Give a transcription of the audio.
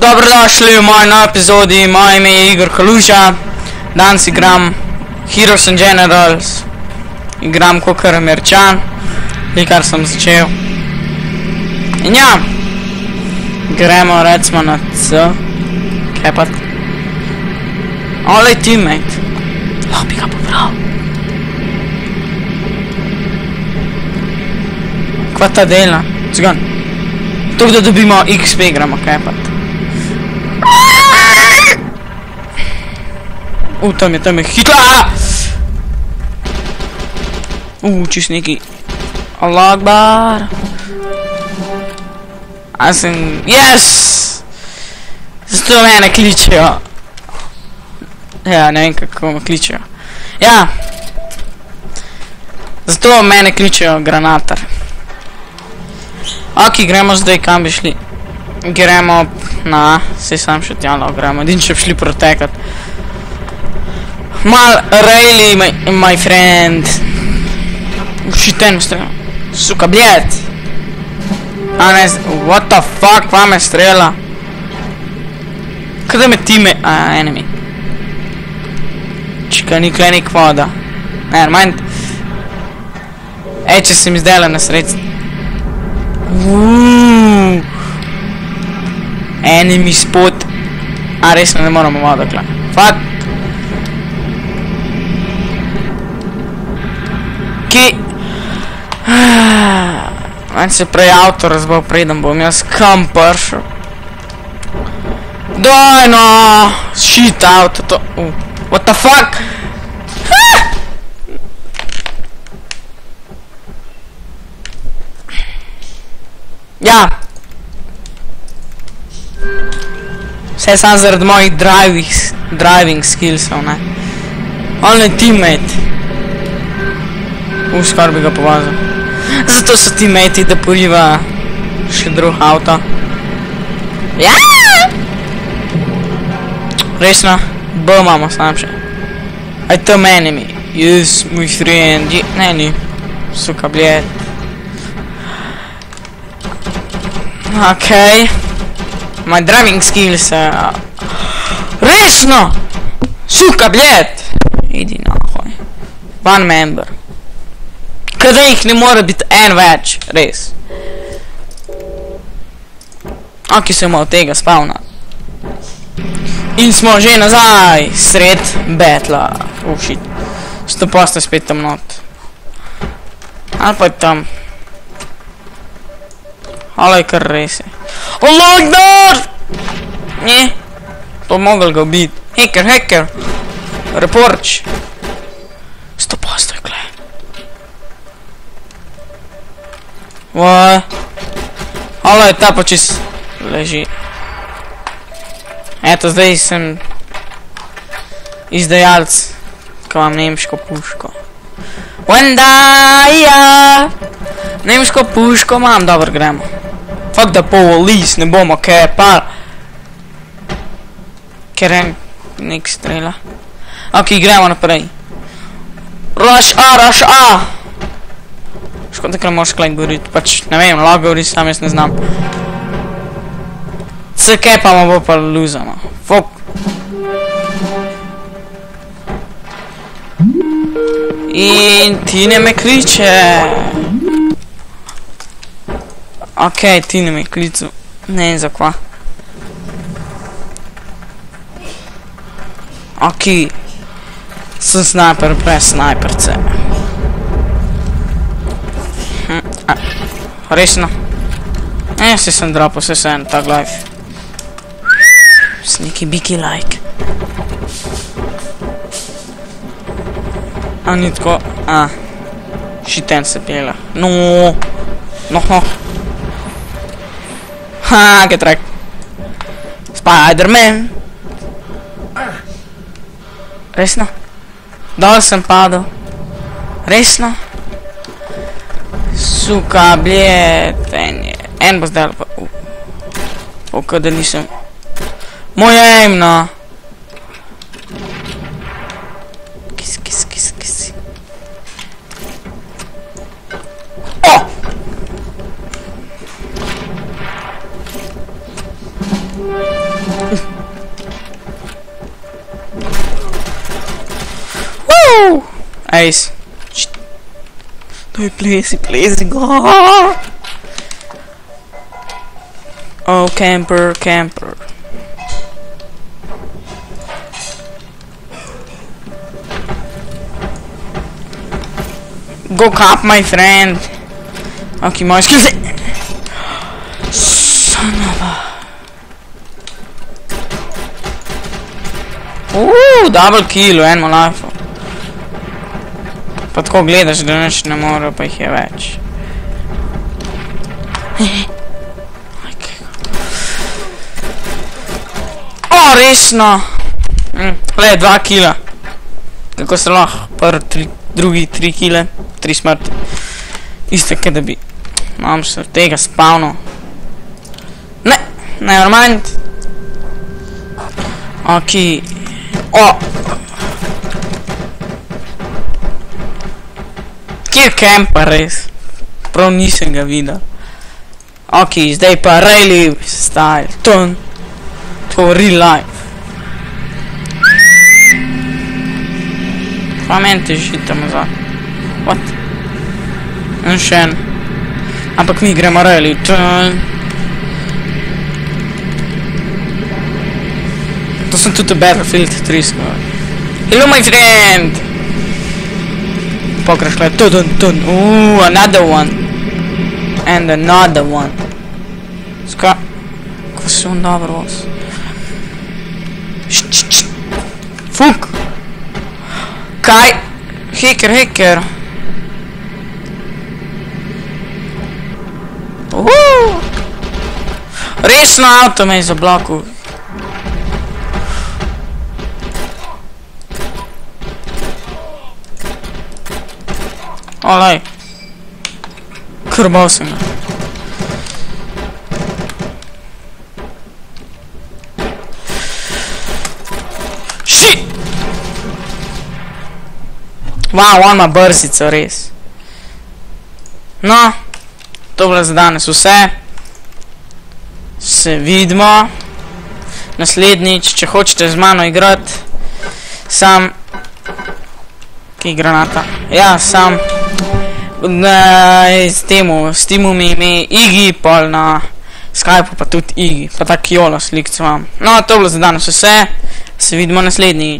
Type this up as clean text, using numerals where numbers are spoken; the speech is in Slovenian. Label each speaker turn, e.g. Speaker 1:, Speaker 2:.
Speaker 1: Dobrodošli v moji novi epizodi, moje ime je Igor Kaluža. Danes igram Heroes and Generals. Igram kakor Američan, kar sem začel. In ja, gremo recimo na C. Kaj pa? Olej teammate. Lahko bi ga pobral. Kva ta dela? Zgon. Tuk da dobimo XP gremo, kaj pa? Tam je Hitler! Čist neki Allah Akbar. A sem... Yes! Zato mene kličejo. Ja, ne vem kako me kličejo. Ja. Zato mene kličejo granatar. Ok, gremo zdaj, kam bi šli. Gremo na... Sej sam še tjalo gremo. Edin še bi šli protekat. Mal really, my friend. Shiten strela. Suka, bljet. A ne, what the fuck, kva me strela? Kada me time... enemy. Čika, nikle nek voda. Ne, mind. Če se mi zdela na sredstvu. Enemy spot. A resno ne moramo voda, kla. Fuck. Manj se prej avto razbal, preden bom jaz kam prišel. Daj no! Shit auto to... What the fuck? Ja. Vse sam zaradi mojih driving skillsov, ne. Only teammate. Skor bi ga povazil. Zato so teammati, da poriva še drug avto. Ja! Resno, B imamo sam še. Aj tam enemy. Yes, moj friend. Ne, ni. Suka, bljet. Okej. My driving skills. Resno! Suka, bljet! Idi nahoj. One member. Kada jih ne mora biti en več, res. Ok, smo od tega spavna. In smo že nazaj, sred betla. Shit. 100% spet tam not. Ali pa je tam. Ali je kar res je. Allah Akbar! Ne. To mogel ga ubiti. Hacker. Reporč. 100% je klej. Vaj. Halo, je ta pa čist leži. Eto, zdaj sem izdajalc, ko imam nemško puško. Vendaja! Nemško puško imam, dobro, gremo. Fuck the police, ne bomo kepal. Ker je nek strela. Ok, gremo naprej. Rush A! Škoda, ker moraš klej govoriti, pač ne vem, lahko govoriti, sam jaz ne znam. C kepamo bo pa luzamo. Fok. In Tine me kliče. Ok, Tine me klicu. Ne vem za kva. Ok. Sem sniper, brez sniperce. Resno. Se sem dropil, se sem tag life. Sneaky biki like. A ni tako. Shiten se pela. No. Ha, get track. Spider-Man. Resno. Dol sem padel. Resno. Suka, bljet, en bo zdaj pa... Pokaj, da nisem... Moj aim, no! Kisi. O! Woo! Ace. Please, go. Oh, camper. Go cop, my friend. Okay, my excuse it. Son of a. Double kill, eno life. Pa tako gledaš, da nič ne more, pa jih je več. O, resno! Le, 2 kila. Kako se lahko drugi 3 kile, 3 smrti. Isto, kaj da bi. Imam se tega spavno. Ne, never mind. Ok. O! Kje je camper res? Prav nisem ga videl. Ok, zdaj pa Rayleigh style. To real life. Pa meni teži tam nazaj. What? In še en. Ampak mi gremo Rayleigh. To sem tudi Battlefield 3 skoro. Hello my friend! Pokraš le. Another one. And another one. Ko se on dobro vas. Fuk! Kaj? Hacker. Resno avto me je zablokil. Olej. Krbal sem ga. Shit! Wow, on ima brzico, res. No, to bilo za danes vse. Se vidimo. Naslednjič, če hočete z mano igrati. Sam... Kaj granata? Ja, sam... S temu mi ime Iggy, pol na Skypeu pa tudi Iggy, pa tak jolo slikc vam. No, to bilo za danes vse, se vidimo naslednji.